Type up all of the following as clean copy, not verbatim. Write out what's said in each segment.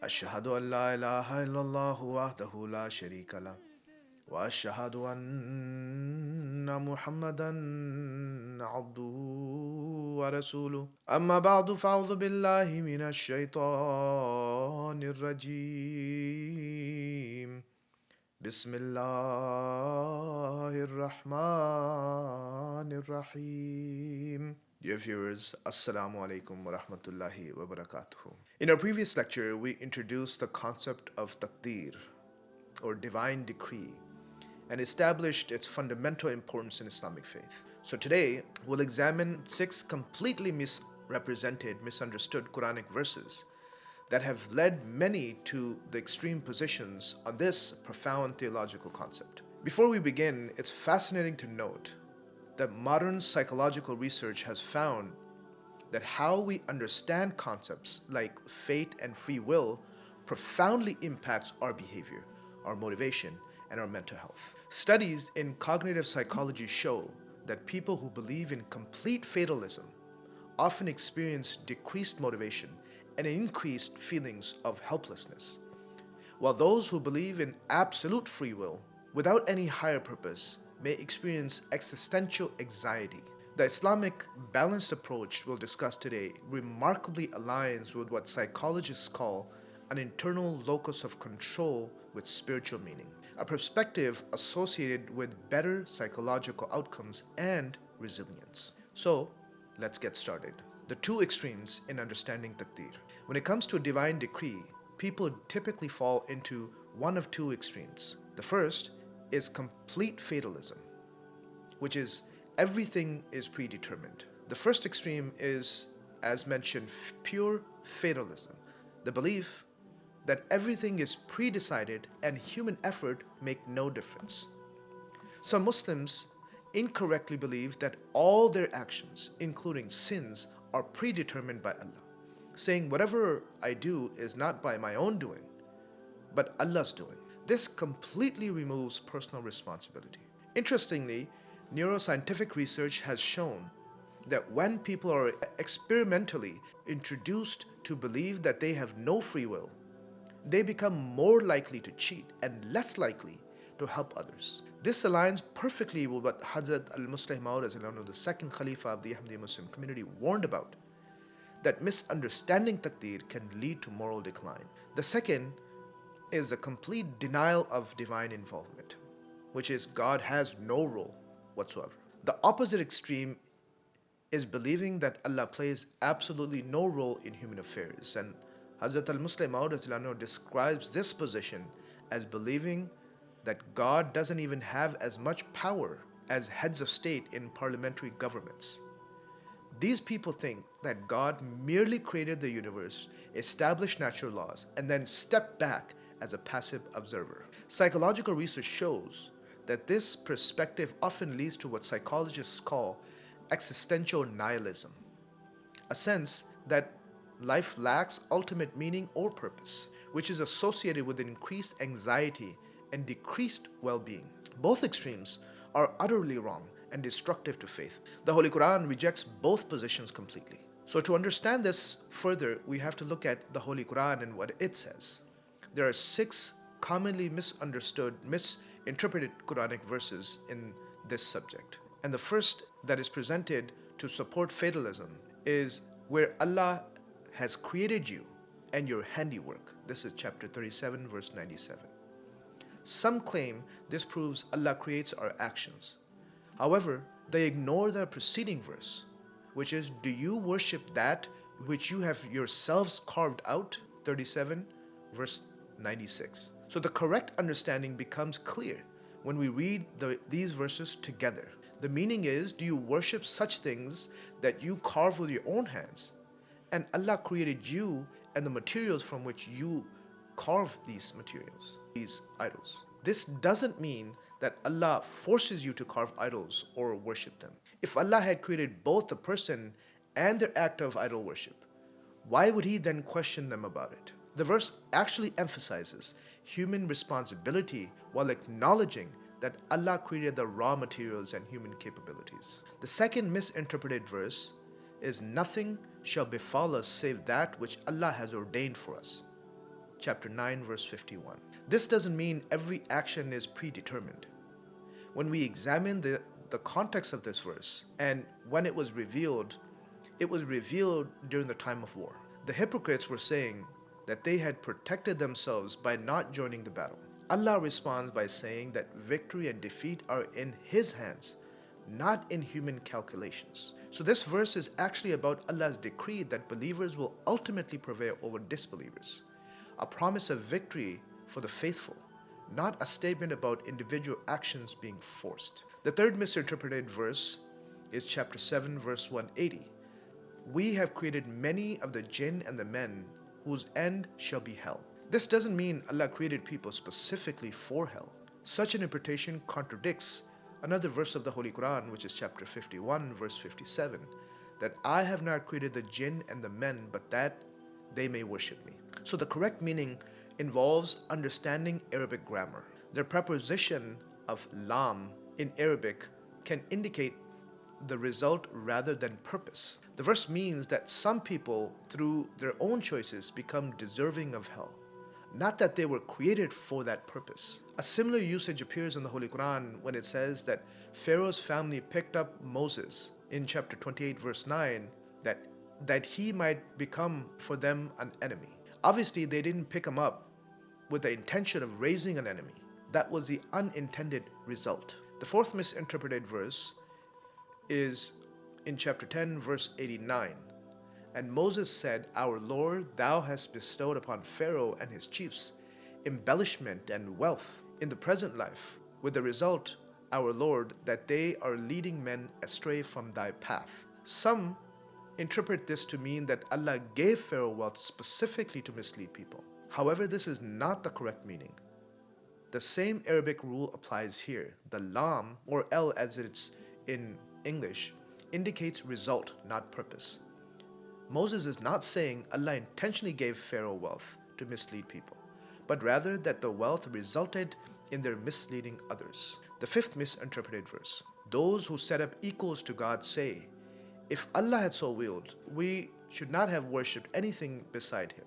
Ashhadu an la ilaha illallah wahdahu la sharika lah. Wa ashhadu anna Muhammadan abduhu wa rasuluh. Amma ba'du fa'udhu billahi minash shaitanir rajim. Bismillahir Rahmanir Rahim. Dear viewers, Assalamu alaikum wa rahmatullahi wa barakatuhu. In our previous lecture, we introduced the concept of Taqdeer, or divine decree, and established its fundamental importance in Islamic faith. So today, we'll examine 6 completely misrepresented, misunderstood Quranic verses that have led many to the extreme positions on this profound theological concept. Before we begin, it's fascinating to note that modern psychological research has found that how we understand concepts like fate and free will profoundly impacts our behavior, our motivation, and our mental health. Studies in cognitive psychology show that people who believe in complete fatalism often experience decreased motivation and increased feelings of helplessness, while those who believe in absolute free will without any higher purpose may experience existential anxiety. The Islamic balanced approach we'll discuss today remarkably aligns with what psychologists call an internal locus of control with spiritual meaning, a perspective associated with better psychological outcomes and resilience. So, let's get started. The 2 extremes in understanding Taqdeer. When it comes to a divine decree, people typically fall into one of 2 extremes. The first is complete fatalism, which is everything is predetermined. The first extreme is, as mentioned, pure fatalism, the belief that everything is pre-decided and human effort make no difference. Some Muslims incorrectly believe that all their actions, including sins, are predetermined by Allah, saying whatever I do is not by my own doing, but Allah's doing. This completely removes personal responsibility. Interestingly, neuroscientific research has shown that when people are experimentally introduced to believe that they have no free will, they become more likely to cheat and less likely to help others. This aligns perfectly with what Hazrat Musleh Maud, the second Khalifa of the Ahmadi Muslim community, warned about, that misunderstanding Taqdeer can lead to moral decline. The second is a complete denial of divine involvement, which is God has no role whatsoever. The opposite extreme is believing that Allah plays absolutely no role in human affairs, and Hazrat Musleh Maud describes this position as believing that God doesn't even have as much power as heads of state in parliamentary governments. These people think that God merely created the universe, established natural laws, and then stepped back as a passive observer. Psychological research shows that this perspective often leads to what psychologists call existential nihilism, a sense that life lacks ultimate meaning or purpose, which is associated with increased anxiety and decreased well-being. Both extremes are utterly wrong and destructive to faith. The Holy Quran rejects both positions completely. So to understand this further, we have to look at the Holy Quran and what it says. There are 6 commonly misunderstood, misinterpreted Quranic verses in this subject. And the first that is presented to support fatalism is where Allah has created you and your handiwork. This is chapter 37, verse 97. Some claim this proves Allah creates our actions. However, they ignore the preceding verse, which is, do you worship that which you have yourselves carved out? 37, verse 96. So the correct understanding becomes clear when we read these verses together. The meaning is, do you worship such things that you carve with your own hands? And Allah created you and the materials from which you carve these materials, these idols. This doesn't mean that Allah forces you to carve idols or worship them. If Allah had created both the person and their act of idol worship, why would He then question them about it? The verse actually emphasizes human responsibility while acknowledging that Allah created the raw materials and human capabilities. The second misinterpreted verse is, nothing shall befall us save that which Allah has ordained for us. chapter 9, verse 51. This doesn't mean every action is predetermined. When we examine the context of this verse and when it was revealed during the time of war. The hypocrites were saying that they had protected themselves by not joining the battle. Allah responds by saying that victory and defeat are in His hands, not in human calculations. So this verse is actually about Allah's decree that believers will ultimately prevail over disbelievers, a promise of victory for the faithful, not a statement about individual actions being forced. The third misinterpreted verse is chapter 7, verse 180. We have created many of the jinn and the men whose end shall be hell. This doesn't mean Allah created people specifically for hell. Such an interpretation contradicts another verse of the Holy Quran, which is chapter 51, verse 57, that I have not created the jinn and the men, but that they may worship me. So the correct meaning involves understanding Arabic grammar. The preposition of lam in Arabic can indicate the result rather than purpose. The verse means that some people, through their own choices, become deserving of hell, not that they were created for that purpose. A similar usage appears in the Holy Quran when it says that Pharaoh's family picked up Moses in chapter 28, verse 9, that he might become for them an enemy. Obviously, they didn't pick him up with the intention of raising an enemy. That was the unintended result. The fourth misinterpreted verse is in chapter 10, verse 89. And Moses said, Our Lord, thou hast bestowed upon Pharaoh and his chiefs embellishment and wealth in the present life, with the result, our Lord, that they are leading men astray from thy path. Some interpret this to mean that Allah gave Pharaoh wealth specifically to mislead people. However, this is not the correct meaning. The same Arabic rule applies here. The lam, or L as it's in English, indicates result, not purpose. Moses is not saying Allah intentionally gave Pharaoh wealth to mislead people, but rather that the wealth resulted in their misleading others. The fifth misinterpreted verse. Those who set up equals to God say, if Allah had so willed, we should not have worshipped anything beside Him,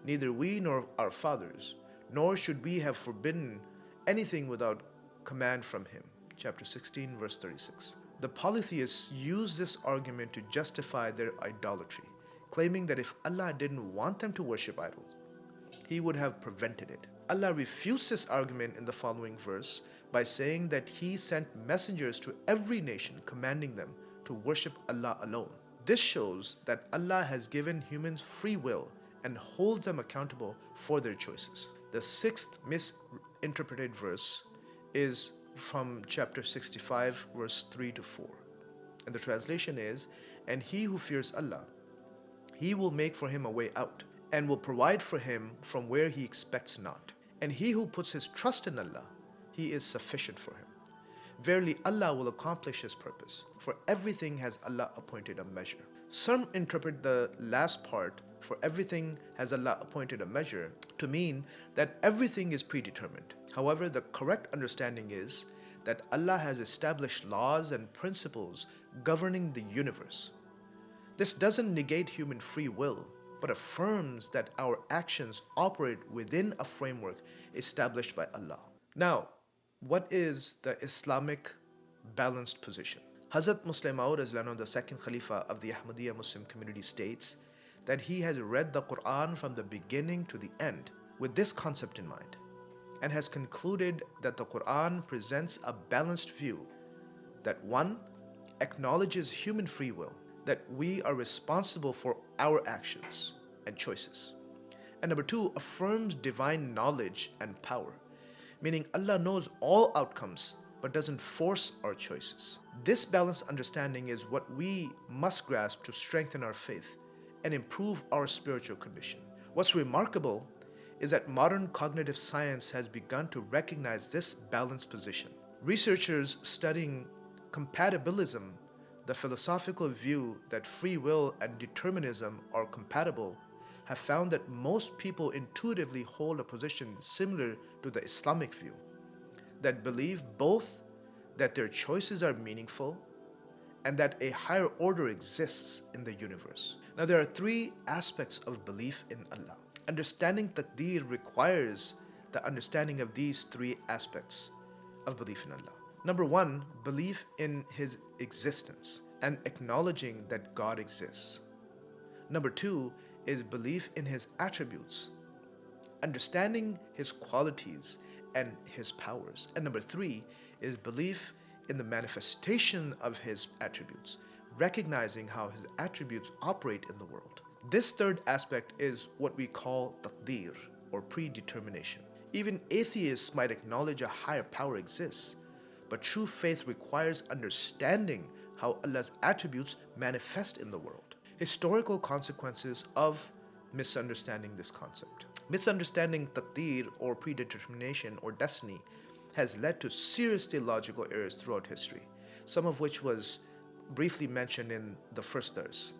neither we nor our fathers, nor should we have forbidden anything without command from Him. Chapter 16, verse 36. The polytheists use this argument to justify their idolatry, claiming that if Allah didn't want them to worship idols, He would have prevented it. Allah refutes this argument in the following verse by saying that He sent messengers to every nation commanding them to worship Allah alone. This shows that Allah has given humans free will and holds them accountable for their choices. The sixth misinterpreted verse is from chapter 65, verse 3 to 4. And the translation is, and he who fears Allah, He will make for him a way out, and will provide for him from where he expects not. And he who puts his trust in Allah, He is sufficient for him. Verily, Allah will accomplish His purpose, for everything has Allah appointed a measure. Some interpret the last part, for everything has Allah appointed a measure, to mean that everything is predetermined. However, the correct understanding is that Allah has established laws and principles governing the universe. This doesn't negate human free will, but affirms that our actions operate within a framework established by Allah. Now, what is the Islamic balanced position? Hazrat Musleh Maud, the second Khalifa of the Ahmadiyya Muslim community, states that he has read the Quran from the beginning to the end with this concept in mind, and has concluded that the Quran presents a balanced view that 1. Acknowledges human free will, that we are responsible for our actions and choices, and number 2, affirms divine knowledge and power, meaning Allah knows all outcomes but doesn't force our choices. This balanced understanding is what we must grasp to strengthen our faith and improve our spiritual condition. What's remarkable is that modern cognitive science has begun to recognize this balanced position. Researchers studying compatibilism, the philosophical view that free will and determinism are compatible, have found that most people intuitively hold a position similar to the Islamic view, that believe both that their choices are meaningful and that a higher order exists in the universe. Now, there are 3 aspects of belief in Allah. Understanding Taqdeer requires the understanding of these three aspects of belief in Allah. Number one, belief in His existence and acknowledging that God exists. Number two is belief in His attributes, understanding His qualities and His powers. And number three is belief in the manifestation of His attributes, recognizing how His attributes operate in the world. This third aspect is what we call taqdeer, or predetermination. Even atheists might acknowledge a higher power exists, but true faith requires understanding how Allah's attributes manifest in the world. Historical consequences of misunderstanding this concept. Misunderstanding taqdeer, or predetermination or destiny, has led to serious theological errors throughout history, some of which was briefly mentioned in the first verse.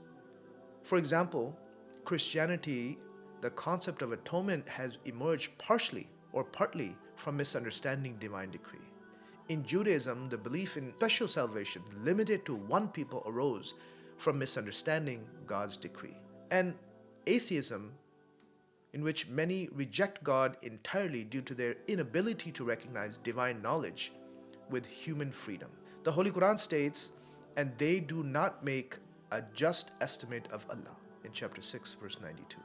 For example, Christianity, the concept of atonement has emerged partially or partly from misunderstanding divine decree. In Judaism, the belief in special salvation limited to one people arose from misunderstanding God's decree. And atheism, in which many reject God entirely due to their inability to recognize divine knowledge with human freedom. The Holy Quran states, "And they do not make a just estimate of Allah," in chapter 6, verse 92.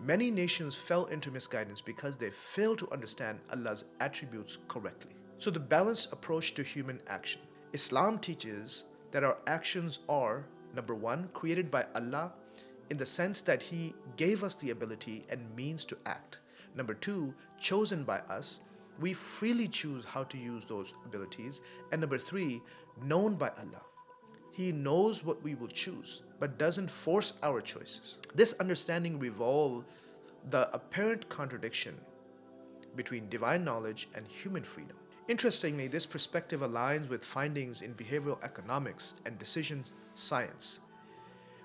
Many nations fell into misguidance because they failed to understand Allah's attributes correctly. So the balanced approach to human action. Islam teaches that our actions are, number one, created by Allah in the sense that He gave us the ability and means to act. Number two, chosen by us. We freely choose how to use those abilities. And number three, known by Allah. He knows what we will choose, but doesn't force our choices. This understanding revolves the apparent contradiction between divine knowledge and human freedom. Interestingly, this perspective aligns with findings in behavioral economics and decision science.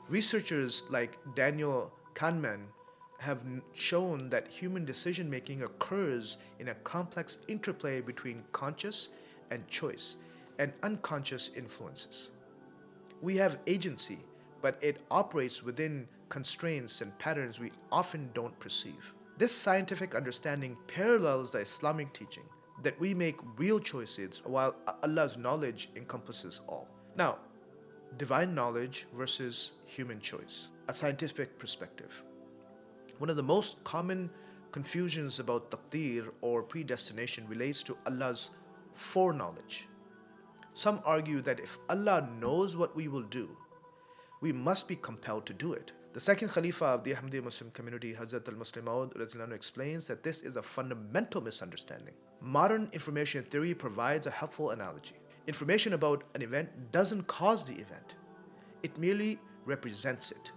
Researchers like Daniel Kahneman have shown that human decision-making occurs in a complex interplay between conscious and choice and unconscious influences. We have agency, but it operates within constraints and patterns we often don't perceive. This scientific understanding parallels the Islamic teaching that we make real choices while Allah's knowledge encompasses all. Now, divine knowledge versus human choice, a scientific perspective. One of the most common confusions about taqdeer or predestination relates to Allah's foreknowledge. Some argue that if Allah knows what we will do, we must be compelled to do it. The second Khalifa of the Ahmadi Muslim community, Hazrat Musleh Maud, explains that this is a fundamental misunderstanding. Modern information theory provides a helpful analogy. Information about an event doesn't cause the event. It merely represents it.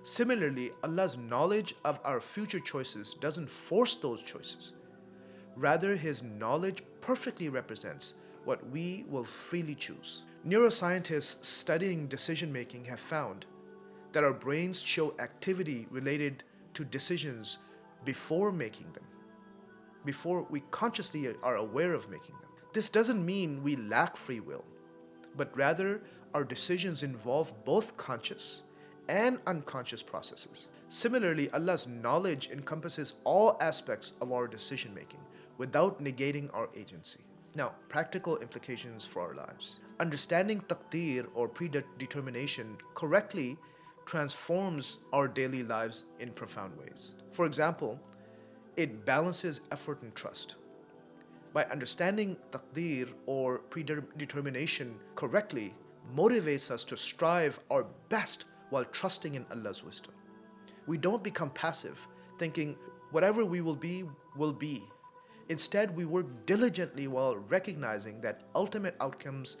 Similarly, Allah's knowledge of our future choices doesn't force those choices. Rather, His knowledge perfectly represents what we will freely choose. Neuroscientists studying decision-making have found that our brains show activity related to decisions before making them, before we consciously are aware of making them. This doesn't mean we lack free will, but rather our decisions involve both conscious and unconscious processes. Similarly, Allah's knowledge encompasses all aspects of our decision-making without negating our agency. Now, practical implications for our lives. Understanding taqdeer or predetermination correctly transforms our daily lives in profound ways. For example, it balances effort and trust. By understanding taqdeer or predetermination correctly, motivates us to strive our best while trusting in Allah's wisdom. We don't become passive, thinking whatever we will be, will be. Instead, we work diligently while recognizing that ultimate outcomes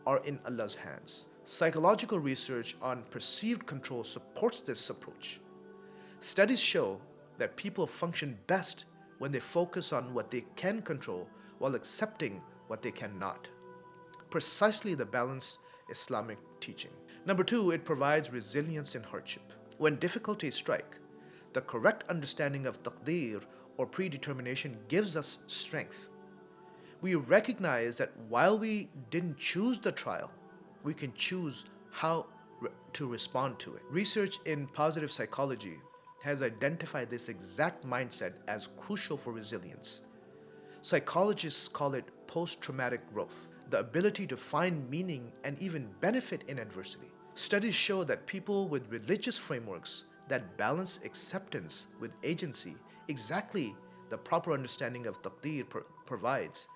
are in Allah's hands. Psychological research on perceived control supports this approach. Studies show that people function best when they focus on what they can control while accepting what they cannot. Precisely the balanced Islamic teaching. Number two, it provides resilience in hardship. When difficulties strike, the correct understanding of taqdeer or predetermination gives us strength. We recognize that while we didn't choose the trial, we can choose how to respond to it. Research in positive psychology has identified this exact mindset as crucial for resilience. Psychologists call it post-traumatic growth, the ability to find meaning and even benefit in adversity. Studies show that people with religious frameworks that balance acceptance with agency, exactly the proper understanding of taqdeer provides,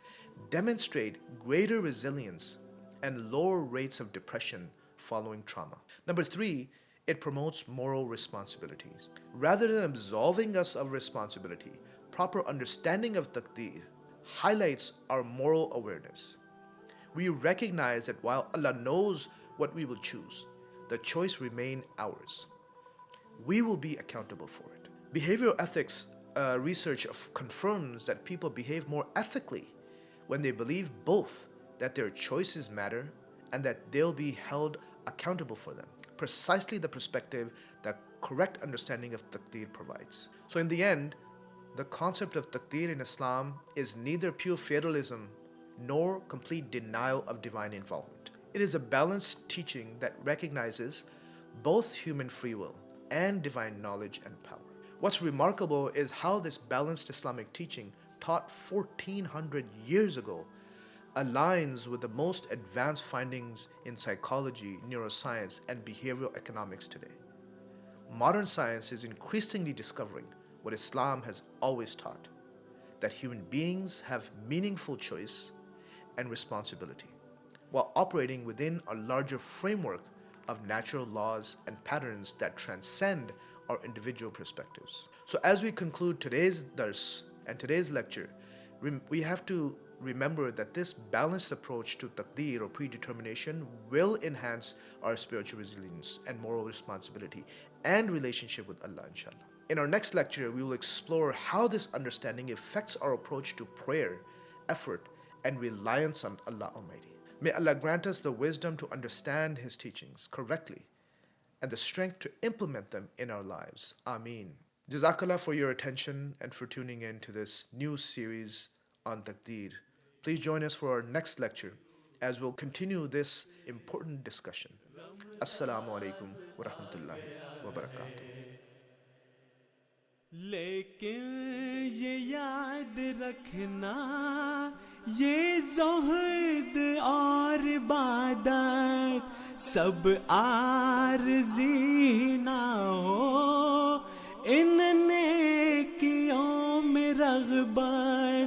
demonstrate greater resilience and lower rates of depression following trauma. Number 3, it promotes moral responsibilities. Rather than absolving us of responsibility, proper understanding of taqdeer highlights our moral awareness. We recognize that while Allah knows what we will choose, the choice remains ours. We will be accountable for it. Behavioral ethics research confirms that people behave more ethically when they believe both that their choices matter and that they'll be held accountable for them. Precisely the perspective that correct understanding of taqdeer provides. So in the end, the concept of taqdeer in Islam is neither pure fatalism nor complete denial of divine involvement. It is a balanced teaching that recognizes both human free will and divine knowledge and power. What's remarkable is how this balanced Islamic teaching, taught 1400 years ago, aligns with the most advanced findings in psychology, neuroscience, and behavioral economics today. Modern science is increasingly discovering what Islam has always taught, that human beings have meaningful choice and responsibility, while operating within a larger framework of natural laws and patterns that transcend our individual perspectives. So as we conclude today's dars and today's lecture, we have to remember that this balanced approach to taqdeer or predetermination will enhance our spiritual resilience and moral responsibility and relationship with Allah, inshallah. In our next lecture, we will explore how this understanding affects our approach to prayer, effort, and reliance on Allah Almighty. May Allah grant us the wisdom to understand His teachings correctly and the strength to implement them in our lives. Ameen. Jazakallah for your attention and for tuning in to this new series on taqdeer. Please join us for our next lecture as we'll continue this important discussion. Assalamu alaikum wa rahmatullahi wa barakatuh. लेकिन ये याद रखना, ये ज़ुहद और इबादत सब आरज़ी ना हो, इन नेकियों में रग़बत